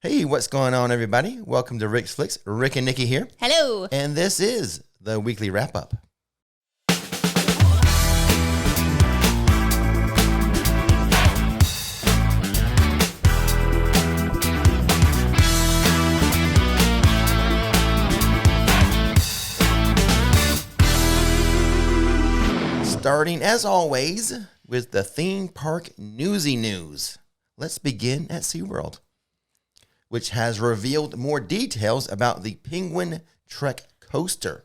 Hey, what's going on, everybody? Welcome to Rix Flix. Rick and Nikki here. Hello. And this is the weekly wrap-up. Starting, as always, with the theme park newsy news. Let's begin at SeaWorld, which has revealed more details about the Penguin Trek coaster.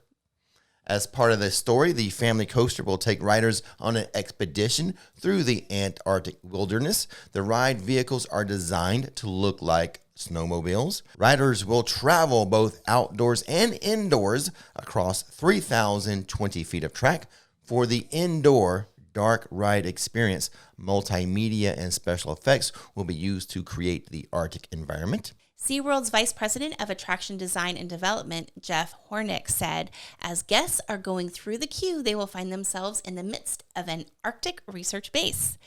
As part of this story, the family coaster will take riders on an expedition through the Antarctic wilderness. The ride vehicles are designed to look like snowmobiles. Riders will travel both outdoors and indoors across 3,020 feet of track. For the indoor dark ride experience, multimedia and special effects will be used to create the Arctic environment. SeaWorld's Vice President of Attraction Design and Development, Jeff Hornick, said, as guests are going through the queue, they will find themselves in the midst of an Arctic research base.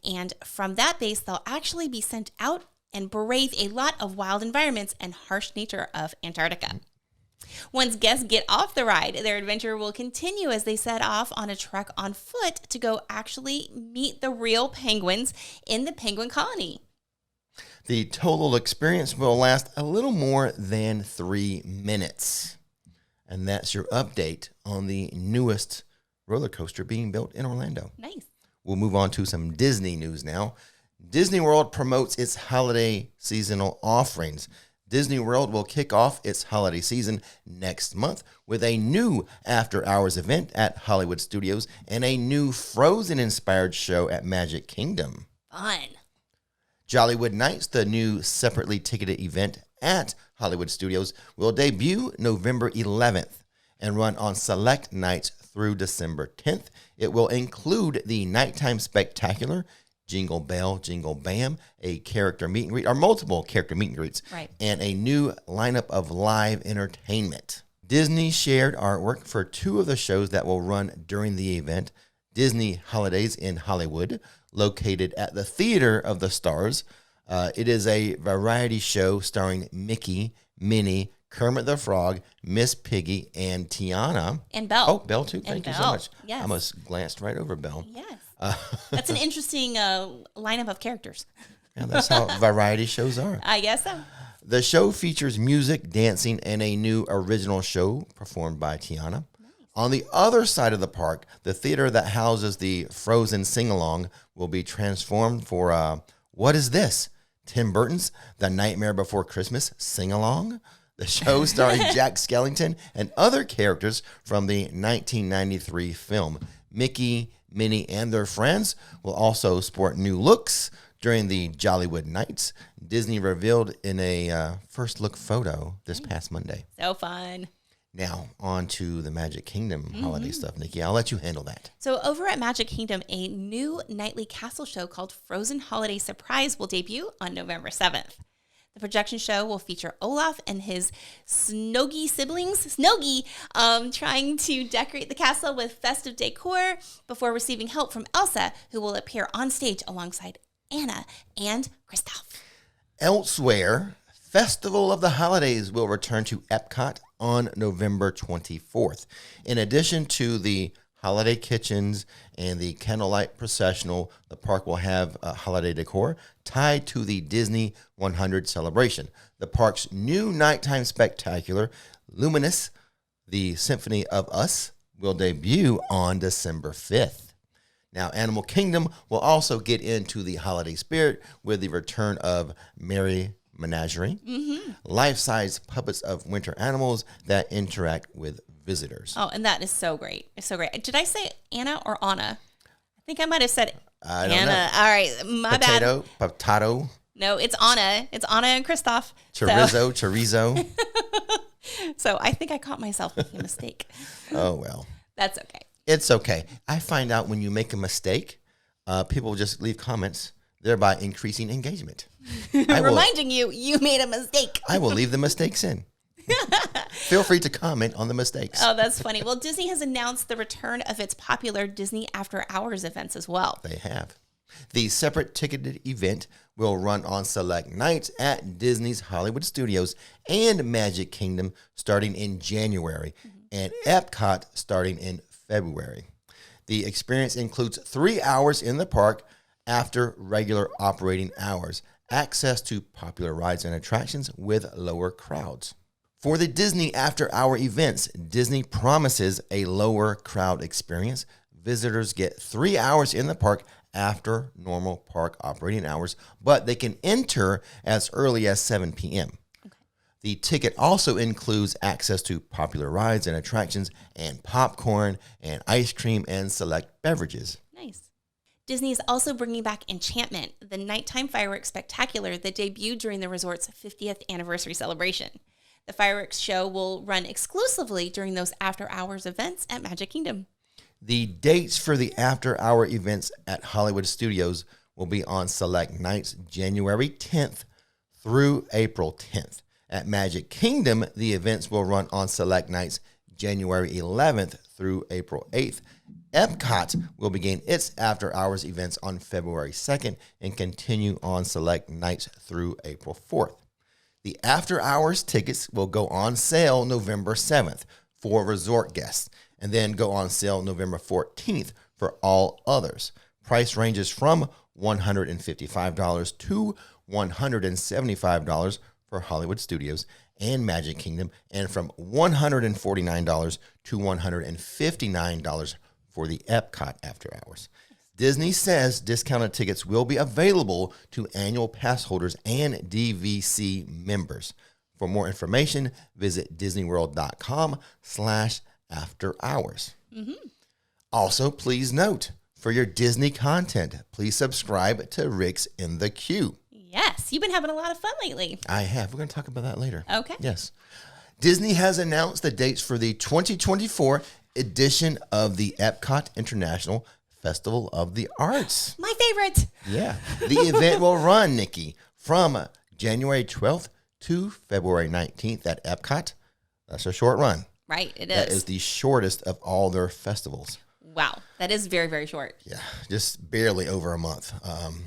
And from that base, they'll actually be sent out and brave a lot of wild environments and harsh nature of Antarctica. Once guests get off the ride, their adventure will continue as they set off on a trek on foot to go actually meet the real penguins in the penguin colony. The total experience will last a little more than 3 minutes. And that's your update on the newest roller coaster being built in Orlando. Nice. We'll move on to some Disney news now. Disney World promotes its holiday seasonal offerings. Disney World will kick off its holiday season next month with a new after-hours event at Hollywood Studios and a new Frozen-inspired show at Magic Kingdom. Fun. Jollywood Nights, the new separately ticketed event at Hollywood Studios, will debut November 11th and run on select nights through December 10th. It will include the Nighttime Spectacular, Jingle Bell, Jingle Bam, a character meet and greet, or multiple character meet and greets, right, and a new lineup of live entertainment. Disney shared artwork for 2 of the shows that will run during the event. Disney Holidays in Hollywood, located at the Theater of the Stars. It is a variety show starring Mickey, Minnie, Kermit the Frog, Miss Piggy, and Tiana. And Belle. Oh, Belle too. Thank you so much. Yes. I almost glanced right over Belle. Yes. That's an interesting lineup of characters. Yeah, that's how variety shows are. I guess so. The show features music, dancing, and a new original show performed by Tiana. Nice. On the other side of the park, the theater that houses the Frozen sing-along will be transformed for, what is this? Tim Burton's The Nightmare Before Christmas sing-along? The show starring Jack Skellington and other characters from the 1993 film. Mickey, Minnie, and their friends will also sport new looks during the Jollywood Nights. Disney revealed in a first look photo this past Monday. So fun. Now, on to the Magic Kingdom holiday stuff, Nikki. I'll let you handle that. So over at Magic Kingdom, a new nightly castle show called Frozen Holiday Surprise will debut on November 7th. The projection show will feature Olaf and his Snoggy siblings, trying to decorate the castle with festive decor before receiving help from Elsa, who will appear on stage alongside Anna and Kristoff. Elsewhere, Festival of the Holidays will return to Epcot on November 24th. In addition to the holiday kitchens and the candlelight processional, the park will have holiday decor tied to the Disney 100 celebration. The park's new nighttime spectacular, Luminous, the Symphony of Us, will debut on December 5th. Now, Animal Kingdom will also get into the holiday spirit with the return of Merry Menagerie, life-size puppets of winter animals that interact with visitors. Oh, and that is so great. It's so great. Did I say Anna or Anna? I think I might have said I don't Anna. know. All right, my bad. Potato. No, it's Anna. It's Anna and Kristoff. Chorizo. So I think I caught myself making a mistake. Oh, well. That's okay. It's okay. I find out when you make a mistake, people just leave comments, thereby increasing engagement. Reminding you made a mistake. I will leave the mistakes in. Feel free to comment on the mistakes. Oh, that's funny. Well, Disney has announced the return of its popular Disney After Hours events as well. They have. The separate ticketed event will run on select nights at Disney's Hollywood Studios and Magic Kingdom starting in January and Epcot starting in February. The experience includes 3 hours in the park after regular operating hours, access to popular rides and attractions with lower crowds. For the Disney after-hour events, Disney promises a lower crowd experience. Visitors get 3 hours in the park after normal park operating hours, but they can enter as early as 7 p.m. Okay. The ticket also includes access to popular rides and attractions and popcorn and ice cream and select beverages. Nice. Disney is also bringing back Enchantment, the nighttime fireworks spectacular that debuted during the resort's 50th anniversary celebration. The fireworks show will run exclusively during those after-hours events at Magic Kingdom. The dates for the after-hour events at Hollywood Studios will be on select nights January 10th through April 10th. At Magic Kingdom, the events will run on select nights January 11th through April 8th. Epcot will begin its after-hours events on February 2nd and continue on select nights through April 4th. The after-hours tickets will go on sale November 7th for resort guests and then go on sale November 14th for all others. Price ranges from $155 to $175 for Hollywood Studios and Magic Kingdom, and from $149 to $159 for the Epcot after hours. Disney says discounted tickets will be available to annual pass holders and DVC members. For more information, visit disneyworld.com/after-hours. Also, please note, for your Disney content, please subscribe to Rix in the Queue. Yes, you've been having a lot of fun lately. I have. We're going to talk about that later. Okay. Yes. Disney has announced the dates for the 2024 edition of the Epcot International Festival of the Arts. My favorite. Yeah. The event will run, Nikki, from January 12th to February 19th at Epcot. That's a short run. Right, it is. That is the shortest of all their festivals. Wow, that is very, very short. Yeah, just barely over a month.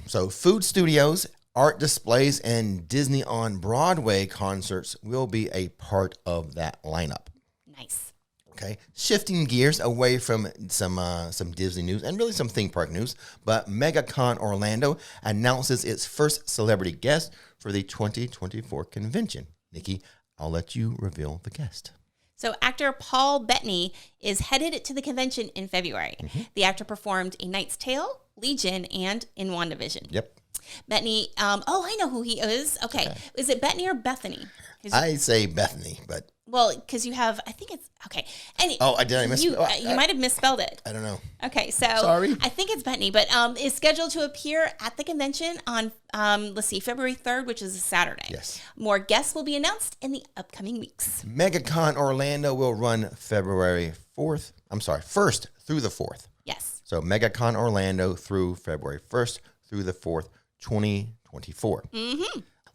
So food studios, art displays, and Disney on Broadway concerts will be a part of that lineup. Nice. Okay, shifting gears away from some Disney news and really some theme park news, but MegaCon Orlando announces its first celebrity guest for the 2024 convention. Nikki, I'll let you reveal the guest. So actor Paul Bettany is headed to the convention in February. The actor performed A Knight's Tale, Legion, and in WandaVision. Yep. Bettany, I know who he is. Okay. Is it Bettany or Bethany? I say Bethany, but... Well, because you have, I think it's, okay. Did I misspell? You might have misspelled it. I don't know. Okay, so Sorry. I think it's Bettany, but is scheduled to appear at the convention on, February 3rd, which is a Saturday. Yes. More guests will be announced in the upcoming weeks. MegaCon Orlando will run February 1st through the 4th. Yes. So MegaCon Orlando through February 1st through the 4th, 2024.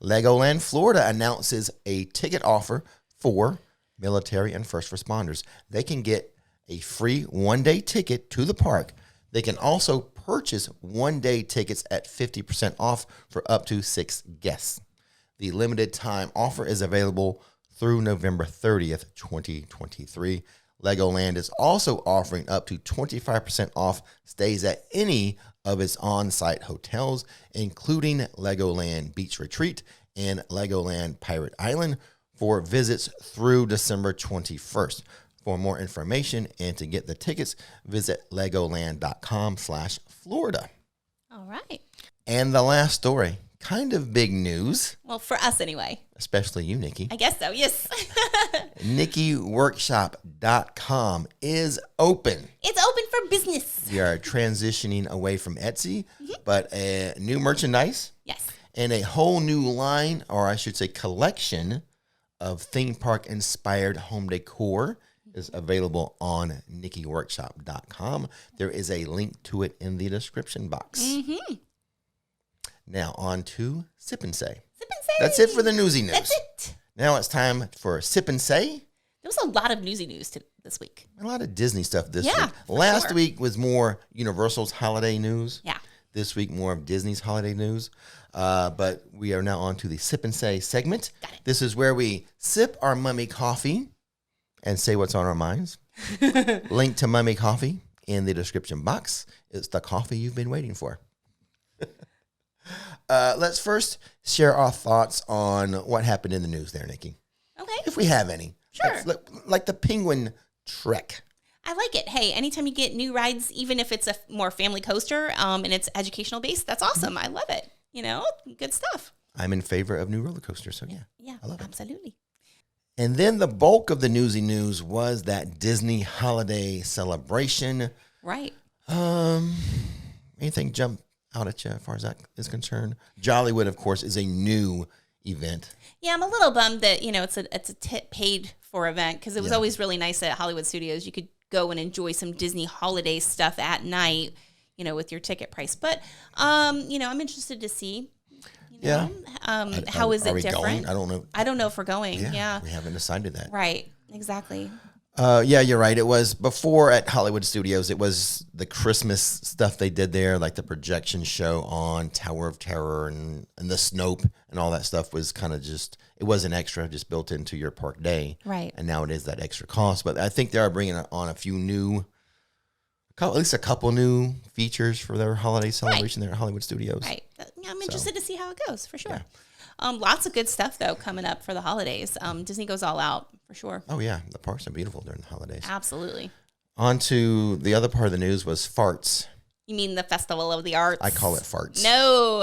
Legoland Florida announces a ticket offer for military and first responders. They can get a free one-day ticket to the park. They can also purchase one-day tickets at 50% off for up to 6 guests. The limited time offer is available through November 30th, 2023. Legoland is also offering up to 25% off stays at any of its on-site hotels, including Legoland Beach Retreat and Legoland Pirate Island, for visits through December 21st. For more information and to get the tickets, visit legoland.com/Florida. All right. And the last story, kind of big news. Well, for us anyway. Especially you, Nikki. I guess so, yes. NikkiWorkshop.com is open. It's open for business. We are transitioning away from Etsy, but a new merchandise. Yes. And a whole new line, or I should say collection, of theme park inspired home decor is available on NikkiWorkshop.com. There is a link to it in the description box. Now on to Sip and Say. Sip and Say. That's it for the newsy news. That's it. Now it's time for Sip and Say. There was a lot of newsy news this week. A lot of Disney stuff this Yeah, week. for Last sure. week was more Universal's holiday news. Yeah. This week, more of Disney's holiday news. But we are now on to the Sip and Say segment. This is where we sip our Mummy coffee and say what's on our minds. Link to Mummy coffee in the description box. It's the coffee you've been waiting for. Let's first share our thoughts on what happened in the news there, Nikki. Okay. If we have any. Sure. Like the Penguin Trek. I like it. Hey, anytime you get new rides, even if it's a more family coaster and it's educational based, that's awesome. I love it. Good stuff. I'm in favor of new roller coasters, so Yeah, I love it. absolutely. And then the bulk of the newsy news was that Disney holiday celebration. Right. Anything jump out at you as far as that is concerned? Jollywood, of course, is a new event. Yeah, I'm a little bummed that, it's a paid for event because it was always really nice at Hollywood Studios. You could go and enjoy some Disney holiday stuff at night, with your ticket price. But, I'm interested to see, how is it different? Going? I don't know. I don't know if we're going. Yeah. We haven't decided that. Right. Exactly. You're right. It was before at Hollywood Studios. It was the Christmas stuff they did there, like the projection show on Tower of Terror and the Snope and all that stuff was kind of it wasn't extra, just built into your park day. Right. And now it is that extra cost. But I think they are bringing on at least a couple new features for their holiday celebration there at Hollywood Studios. Right. Yeah, I'm interested to see how it goes, for sure. Yeah. Lots of good stuff, though, coming up for the holidays. Disney goes all out, for sure. Oh, yeah. The parks are beautiful during the holidays. Absolutely. On to the other part of the news was farts. You mean the Festival of the Arts? I call it farts. No,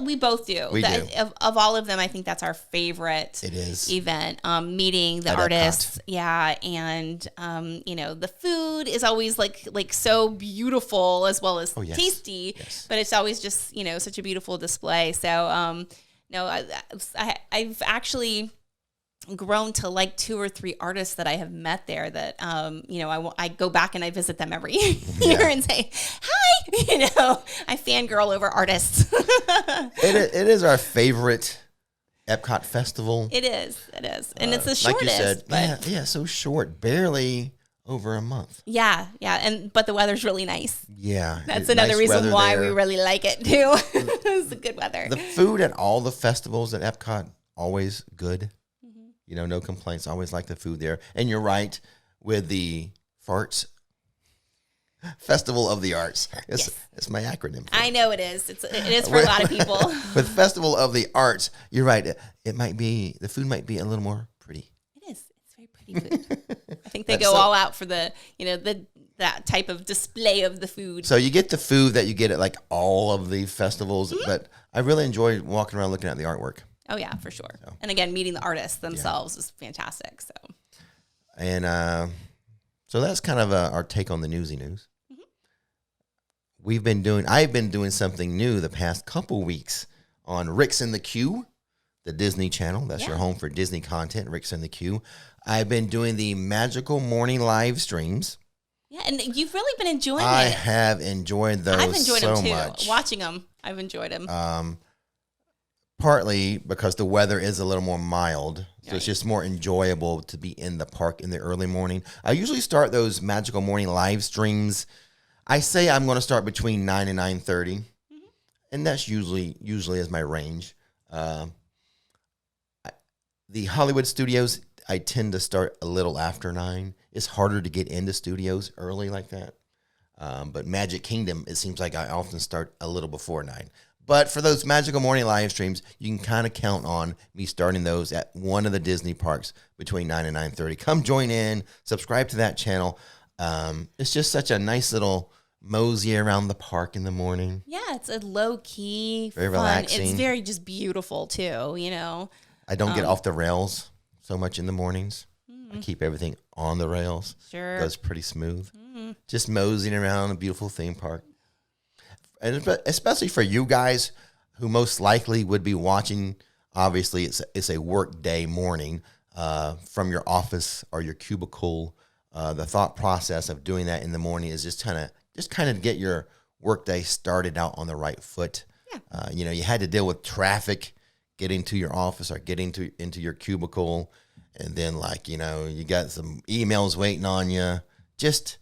we both do. We do. Of all of them, I think that's our favorite event. Meeting the artists. Epcot. Yeah. And, the food is always like so beautiful as well as tasty, but it's always just, such a beautiful display. So, I've actually grown to like 2 or 3 artists that I have met there that, I go back and I visit them every year and say, hi, I fangirl over artists. It is our favorite Epcot festival. It is. And it's the shortest. Like you said, so short, barely over a month. Yeah. But the weather's really nice. Yeah. That's another reason why we really like it too. It's the good weather. The food at all the festivals at Epcot, always good. No complaints. Always like the food there. And you're right with the farts. Festival of the Arts. It's my acronym. I know it is. It is for a lot of people. With Festival of the Arts, you're right. The food might be a little more pretty. It is. It's very pretty food. I think they go all out for that type of display of the food. So you get the food that you get at like all of the festivals, but I really enjoy walking around looking at the artwork. Oh, yeah, for sure. So. And again, meeting the artists themselves is fantastic. So, and so that's kind of our take on the newsy news. Mm-hmm. I've been doing something new the past couple weeks on Rix and the Queue, the Disney Channel. That's your home for Disney content, Rix and the Queue. I've been doing the magical morning live streams. Yeah, and you've really been enjoying it. I have enjoyed those so much. I've enjoyed them too. Much. Watching them, I've enjoyed them. Partly because the weather is a little more mild, so it's just more enjoyable to be in the park in the early morning. I usually start those magical morning live streams. I say I'm going to start between 9 and 9:30, and that's usually is my range. The Hollywood Studios, I tend to start a little after 9. It's harder to get into studios early like that. But Magic Kingdom, it seems like I often start a little before 9. But for those magical morning live streams, you can kind of count on me starting those at one of the Disney parks between 9 and 9:30. Come join in, subscribe to that channel. It's just such a nice little mosey around the park in the morning. Yeah, it's a low-key, very fun. Relaxing. It's very just beautiful, too, I don't get off the rails so much in the mornings. I keep everything on the rails. Sure. It goes pretty smooth. Just moseying around a beautiful theme park. And especially for you guys who most likely would be watching, obviously it's a work day morning from your office or your cubicle. The thought process of doing that in the morning is just kind of get your work day started out on the right foot. Yeah. You had to deal with traffic getting to your office or getting into your cubicle, and then you got some emails waiting on you. Just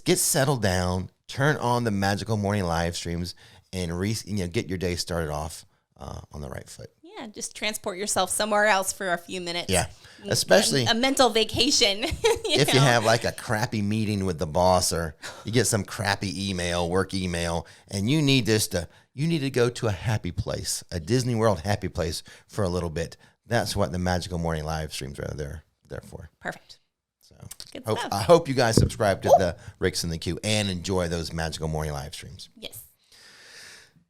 get settled down. turn on the magical morning live streams and get your day started off on the right foot. Yeah, just transport yourself somewhere else for a few minutes. Yeah, especially a mental vacation. If you have like a crappy meeting with the boss, or you get some crappy work email, and you need to go to a happy place, a Disney World happy place for a little bit. That's what the magical morning live streams are there for. Perfect. So Good stuff. I hope you guys subscribe to the Rix and the Q and enjoy those magical morning live streams. Yes.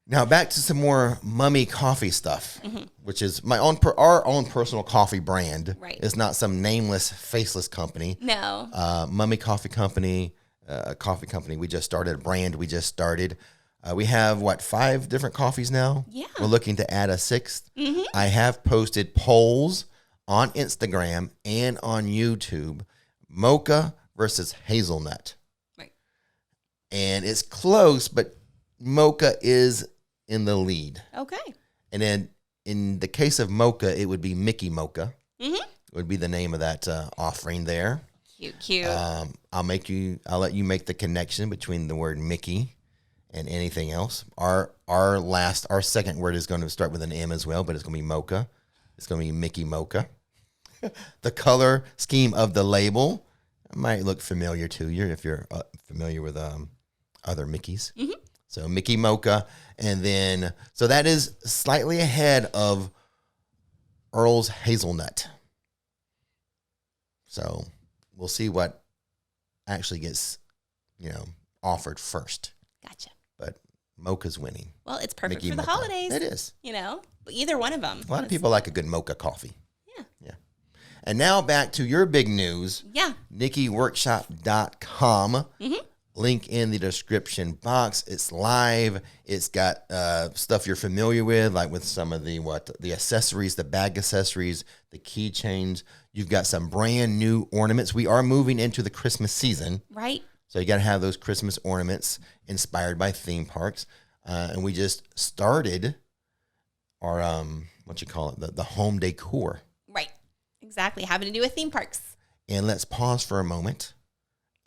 Now back to some more Mummy coffee stuff, which is our own personal coffee brand. Right. It's not some nameless, faceless company. No. Mummy Coffee Company, a coffee company. We just started a brand. We have 5 different coffees now. Yeah. We're looking to add a 6th. I have posted polls on Instagram and on YouTube, mocha versus hazelnut. Right. And it's close, but mocha is in the lead. Okay. And then in the case of mocha, it would be Mickey Mocha. Would be the name of that offering there. Cute. I'll let you make the connection between the word Mickey and anything else. Our second word is going to start with an M as well, but it's going to be mocha. It's going to be Mickey Mocha. The color scheme of the label might look familiar to you if you're familiar with other Mickeys. So Mickey Mocha, and then so that is slightly ahead of Earl's Hazelnut. So we'll see what actually gets, offered first. Gotcha. But Mocha's winning. Well, it's perfect Mickey for the Mocha. holidays. It is. Either one of them. A lot of people like a good mocha coffee. Yeah. And now back to your big news. Yeah. NikkiWorkshop.com. Link in the description box. It's live. It's got stuff you're familiar with, like with some of the accessories, the bag accessories, the keychains. You've got some brand new ornaments. We are moving into the Christmas season. Right. So you got to have those Christmas ornaments inspired by theme parks. And we just started our, the home decor. Right. Exactly. Having to do with theme parks. And let's pause for a moment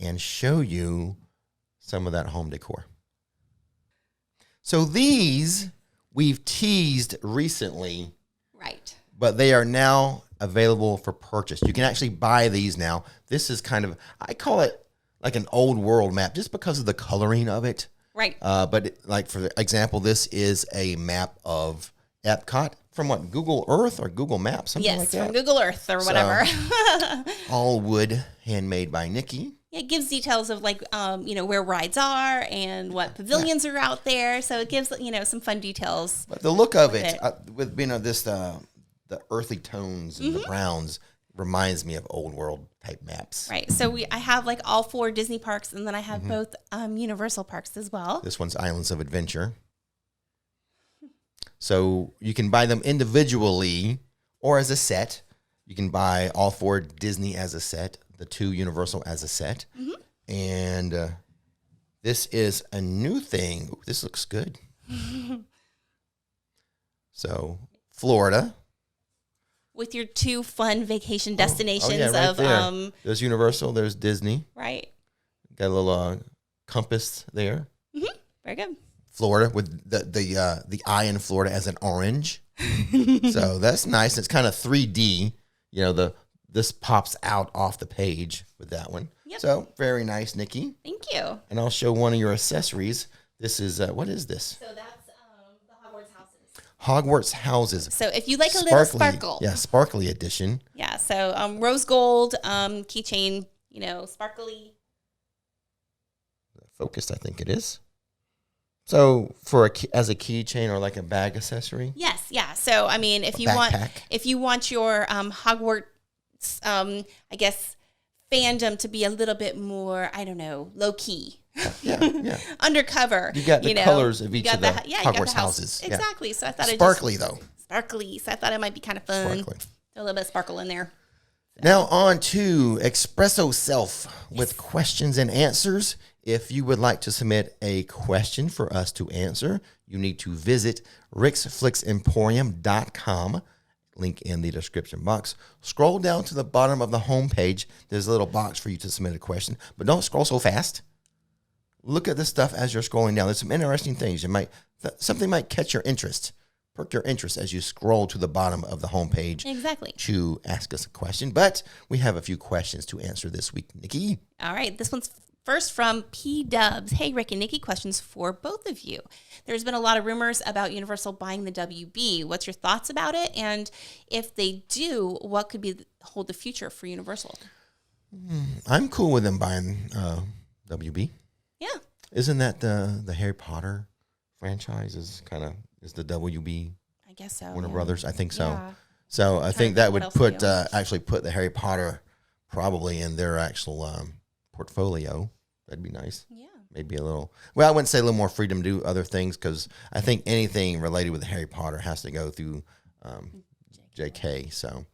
and show you some of that home decor. So these we've teased recently. Right. But they are now available for purchase. You can actually buy these now. This is I call it like an old world map just because of the coloring of it. Right. But for example, this is a map of Epcot from Google Earth or Google Maps, something like that. Yes, from Google Earth or whatever. All wood, handmade by Nikki. It gives details of where rides are and what pavilions are out there. So it gives, some fun details. But the look of it with the earthy tones and the browns reminds me of old world type maps. Right. So I have all 4 Disney parks, and then I have both Universal parks as well. This one's Islands of Adventure. So you can buy them individually or as a set. You can buy all 4 Disney as a set, the 2 Universal as a set. And this is a new thing. Ooh, this looks good. So Florida. With your 2 fun vacation destinations there. There's Universal, there's Disney. Right. Got a little compass there. Very good. Florida with the eye in Florida as an orange. So that's nice. It's kind of 3D. This pops out off the page with that one. Yep. So very nice, Nikki. Thank you. And I'll show one of your accessories. This is what is this? So that's the Hogwarts houses. Hogwarts houses. So if you like a little sparkle. Yeah, sparkly edition. Yeah, so rose gold keychain, sparkly. Focused, I think it is. So as a keychain or like a bag accessory? Yes, yeah. So if you want your Hogwarts I guess fandom to be a little bit more, I don't know, low key. Yeah. undercover. You got the colors of each of the Hogwarts houses. Exactly. Yeah. So I thought sparkly though. Sparkly. So I thought it might be kind of fun. Sparkly. A little bit of sparkle in there. So. Now on to Espresso Self with questions and answers. If you would like to submit a question for us to answer, you need to visit RixFlixEmporium.com. Link in the description box. Scroll down to the bottom of the homepage. There's a little box for you to submit a question, but don't scroll so fast. look at the stuff as you're scrolling down. There's some interesting things. Something might catch your interest, perk your interest as you scroll to the bottom of the homepage. Exactly. To ask us a question. But we have a few questions to answer this week, Nikki. All right. This one's first from P Dubs. Hey, Rick and Nikki, questions for both of you. There's been a lot of rumors about Universal buying the WB. What's your thoughts about it? And if they do, what could hold the future for Universal? I'm cool with them buying WB. Yeah. Isn't that the Harry Potter franchise is the WB? I guess so. Warner Brothers, I think so. Yeah. So I think that would put the Harry Potter probably in their actual portfolio. That'd be nice. Yeah. Maybe a little. Well, I wouldn't say a little more freedom to do other things because I think anything related with Harry Potter has to go through JK. So,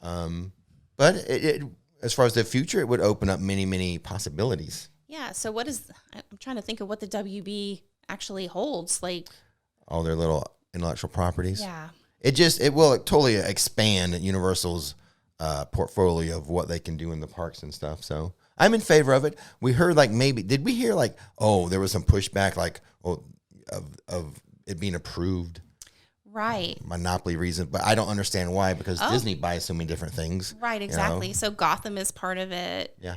but it as far as the future, it would open up many, many possibilities. Yeah. So I'm trying to think of what the WB actually holds. Like all their little intellectual properties. Yeah. It will totally expand Universal's portfolio of what they can do in the parks and stuff. So I'm in favor of it. We heard did we hear there was some pushback of it being approved? Right. Monopoly reason, but I don't understand why because Disney buys so many different things. Right, exactly. You know? So Gotham is part of it. Yeah.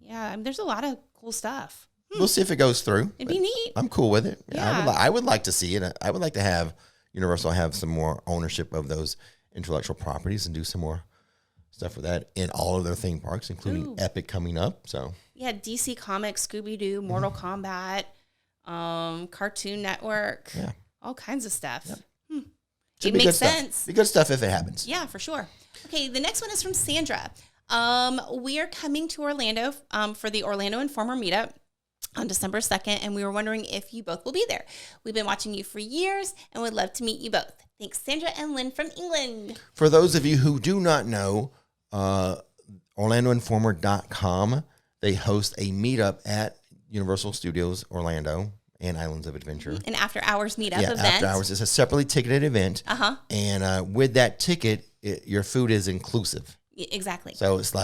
Yeah, there's a lot of cool stuff. We'll see if it goes through. It'd be neat. I'm cool with it. Yeah. I would like to see it. I would like to have Universal have some more ownership of those intellectual properties and do some more stuff with that in all of their theme parks, including Epic coming up. So yeah, DC Comics, Scooby-Doo, Mortal Kombat, Cartoon Network. Yeah. All kinds of stuff. Yep. It makes sense. Be good stuff if it happens. Yeah, for sure. Okay, the next one is from Sandra. We are coming to Orlando for the Orlando Informer Meetup on December 2nd, and we were wondering if you both will be there. We've been watching you for years and would love to meet you both. Thanks, Sandra and Lynn from England. For those of you who do not know, OrlandoInformer.com, they host a meetup at Universal Studios Orlando and Islands of Adventure. An after-hours meetup event. After hours. It's a separately ticketed event. Uh-huh. And with that ticket, your food is inclusive. Exactly. So it's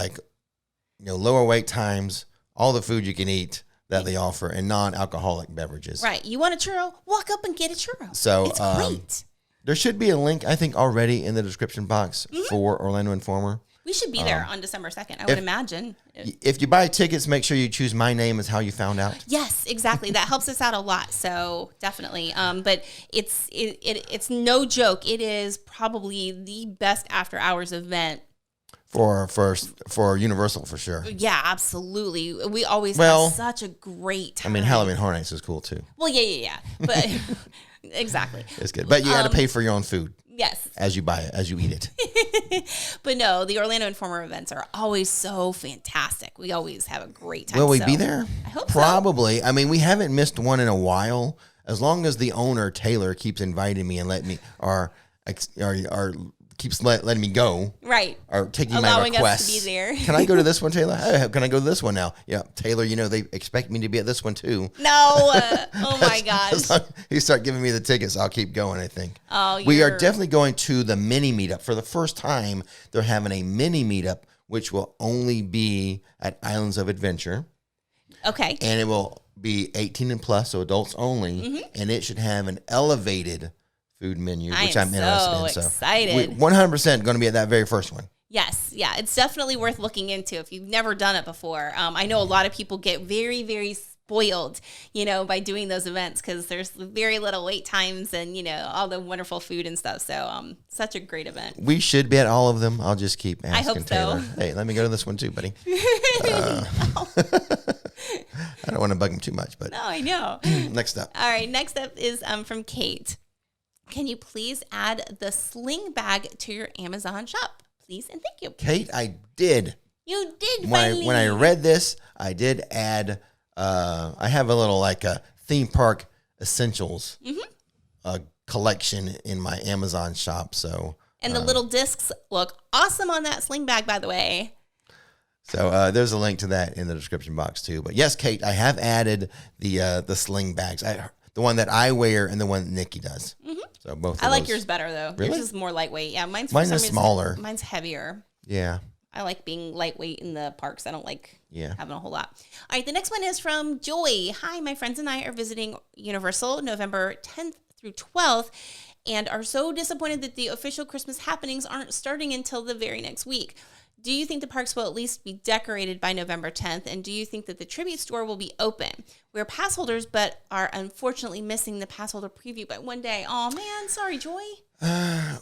lower wait times, all the food you can eat that they offer, and non-alcoholic beverages. Right. You want a churro? Walk up and get a churro. So it's great. There should be a link, I think, already in the description box for Orlando Informer. We should be there on December 2nd, I would imagine. If you buy tickets, make sure you choose my name as how you found out. Yes, exactly. That helps us out a lot. So definitely. But it's no joke. It is probably the best after hours event. For Universal, for sure. Yeah, absolutely. We always have such a great time. I mean, Halloween Horror Nights is cool too. Well, yeah. But exactly. It's good. But you got to pay for your own food. Yes. As you buy it, as you eat it. But no, the Orlando Informer events are always so fantastic. We always have a great time. Will we be there? I hope Probably. I mean, we haven't missed one in a while. As long as the owner, Taylor, keeps inviting me and keeps letting me go. Right. Or taking Allowing my requests. us to be there. Can I go to this one, Taylor? Hey, can I go to this one now? Yeah, Taylor, they expect me to be at this one too. No. Oh my gosh. He start giving me the tickets, I'll keep going, I think. Oh, we are definitely going to the mini meetup. For the first time, they're having a mini meetup, which will only be at Islands of Adventure. Okay. And it will be 18 and plus, so adults only. Mm-hmm. And it should have an elevated food menu, which I'm interested in. So excited. 100% going to be at that very first one. Yes. Yeah. It's definitely worth looking into if you've never done it before. I know a lot of people get very, very spoiled, by doing those events because there's very little wait times and, all the wonderful food and stuff. So such a great event. We should be at all of them. I'll just keep asking I hope Taylor. So. Hey, let me go to this one too, buddy. I don't want to bug him too much, but. No, I know. Next up. All right. Next up is from Kate. Can you please add the sling bag to your Amazon shop? Please and thank you. Kate, I did. You did when I read this, I did add, I have a little theme park essentials collection in my Amazon shop. So and the little discs look awesome on that sling bag, by the way. So there's a link to that in the description box too. But yes, Kate, I have added the sling bags. The one that I wear and the one that Nikki does. Mm-hmm. So both. I like yours better though. Really? Yours is more lightweight. Yeah, mine is smaller. Mine's heavier. Yeah. I like being lightweight in the parks. I don't like Yeah. having a whole lot. All right, the next one is from Joy. Hi, my friends and I are visiting Universal November 10th through 12th and are so disappointed that the official Christmas happenings aren't starting until the very next week. Do you think the parks will at least be decorated by November 10th? And do you think that the tribute store will be open? We're pass holders, but are unfortunately missing the pass holder preview by one day. Oh man, sorry, Joy.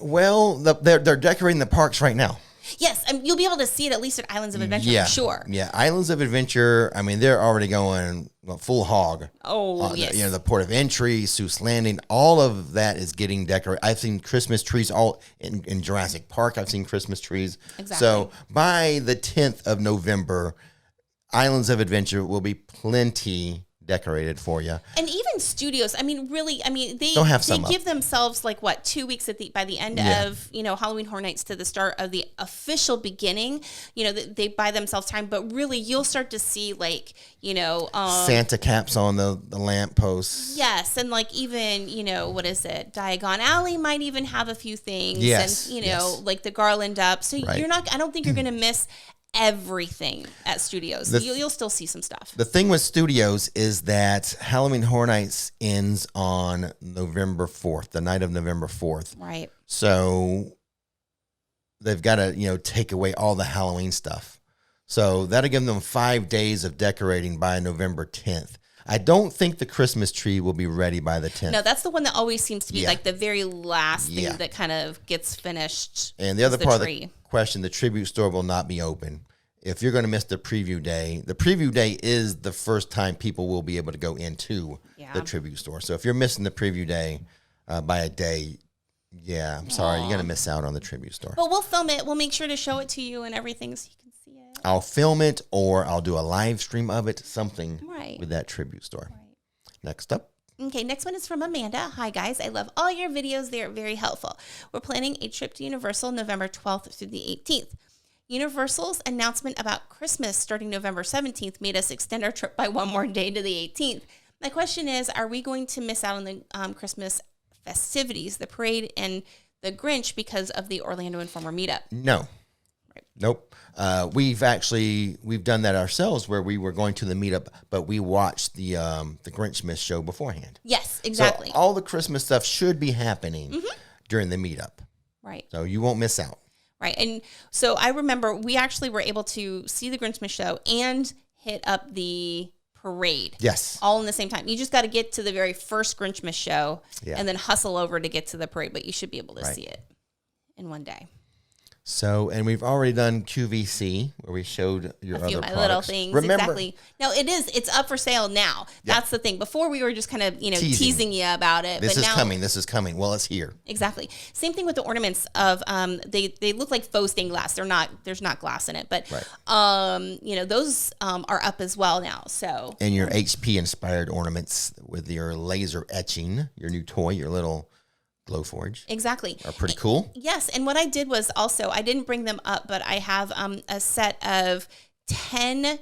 Well, they're decorating the parks right now. Yes, you'll be able to see it at least at Islands of Adventure for sure. Yeah, Islands of Adventure, I mean, they're already going full hog. Oh, yes. The port of entry, Seuss Landing, all of that is getting decorated. I've seen Christmas trees all in Jurassic Park. I've seen Christmas trees. Exactly. So by the 10th of November, Islands of Adventure will be plenty decorated for you. And even studios, I mean, really, they give themselves like 2 weeks by the end of, Halloween Horror Nights to the start of the official beginning, they buy themselves time, but really you'll start to see Santa caps on the lamp posts. Yes. And even, what is it? Diagon Alley might even have a few things. Yes. And, like the garland up. So right. I don't think you're going to miss everything at studios. You'll still see some stuff. The thing with studios is that Halloween Horror Nights ends on November 4th, the night of November 4th. Right. So they've got to, take away all the Halloween stuff. So that'll give them 5 days of decorating by November 10th. I don't think the Christmas tree will be ready by the 10th. No, that's the one that always seems to be like the very last thing that kind of gets finished. And the other part of the question, the tribute store will not be open. If you're going to miss the preview day is the first time people will be able to go into the tribute store. So if you're missing the preview day by a day, I'm sorry, you're going to miss out on the tribute store. But we'll film it. We'll make sure to show it to you and everything so you can see it. I'll film it or I'll do a live stream of it, something with that tribute store. Right. Next up. Okay, next one is from Amanda. Hi, guys. I love all your videos. They are very helpful. We're planning a trip to Universal November 12th through the 18th. Universal's announcement about Christmas starting November 17th made us extend our trip by one more day to the 18th. My question is, are we going to miss out on the Christmas festivities, the parade, and the Grinch because of the Orlando Informer meetup? No. Right. Nope. We've done that ourselves where we were going to the meetup, but we watched the Grinch Miss show beforehand. Yes, exactly. So all the Christmas stuff should be happening during the meetup. Right. So you won't miss out. Right. And so I remember we actually were able to see the Grinch Miss show and hit up the parade. Yes. All in the same time. You just got to get to the very first Grinch Miss show and then hustle over to get to the parade, but you should be able to see it in one day. So, and we've already done QVC where we showed your other products. Little things. Exactly. No, it's up for sale now. Yeah. That's the thing. Before we were just kind of, teasing you about it. This is coming. Well, it's here. Exactly. Same thing with the ornaments of, they look like faux stained glass. There's not glass in it, but, those are up as well now. So. And your HP inspired ornaments with your laser etching, your new toy, your little Glowforge. Exactly. Are pretty cool. Yes. And what I did was also, I didn't bring them up, but I have a set of 10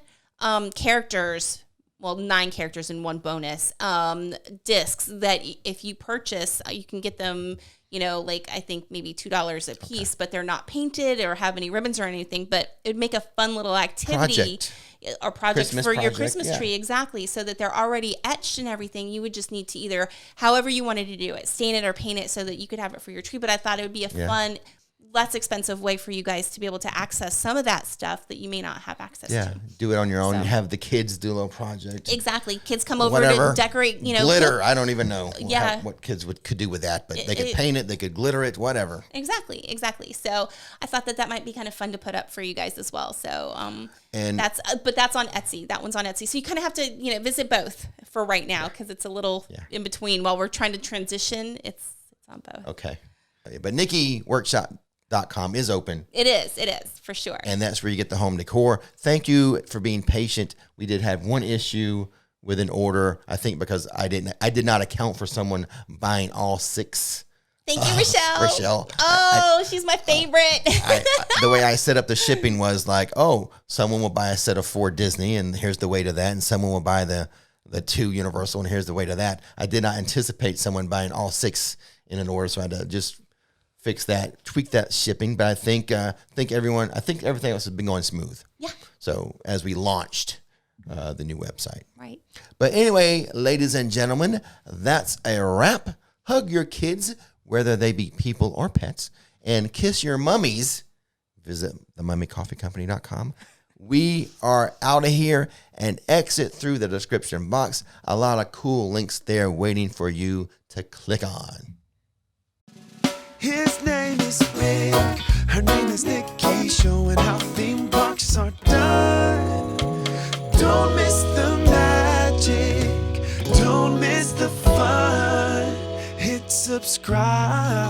characters, 9 characters and 1 bonus discs that if you purchase, you can get them, I think maybe $2 a piece, but they're not painted or have any ribbons or anything, but it'd make a fun little activity. Project for your Christmas tree, exactly, so that they're already etched and everything. You would just need to either, however you wanted to do it, stain it or paint it so that you could have it for your tree. But I thought it would be a fun, less expensive way for you guys to be able to access some of that stuff that you may not have access to. Yeah, do it on your own. So. Have the kids do a little project. Exactly. Kids come over to decorate, glitter. I don't even know what kids could do with that, but they could paint it, they could glitter it, whatever. Exactly. So I thought that might be kind of fun to put up for you guys as well. So and that's on Etsy. That one's on Etsy. So you kind of have to, visit both for right now because it's a little in between while we're trying to transition. It's on both. Okay. But Nikki Workshop.com is open. It is for sure. And that's where you get the home decor. Thank you for being patient. We did have one issue with an order, I think because I did not account for someone buying all 6. Thank you, Rochelle. Rochelle. Oh, she's my favorite. The way I set up the shipping was like, someone will buy a set of 4 Disney and here's the way to that, and someone will buy the 2 Universal and here's the way to that. I did not anticipate someone buying all 6 in an order, so I had to just fix that, tweak that shipping. But I think everything else has been going smooth. Yeah. So as we launched the new website. Right. But anyway, ladies and gentlemen, that's a wrap. Hug your kids, whether they be people or pets, and kiss your mummies. Visit themummycoffeecompany.com. We are out of here and exit through the description box. A lot of cool links there waiting for you to click on. His name is Rick, her name is Nikki, showing how theme parks are done. Don't miss the magic, don't miss the fun. Hit subscribe.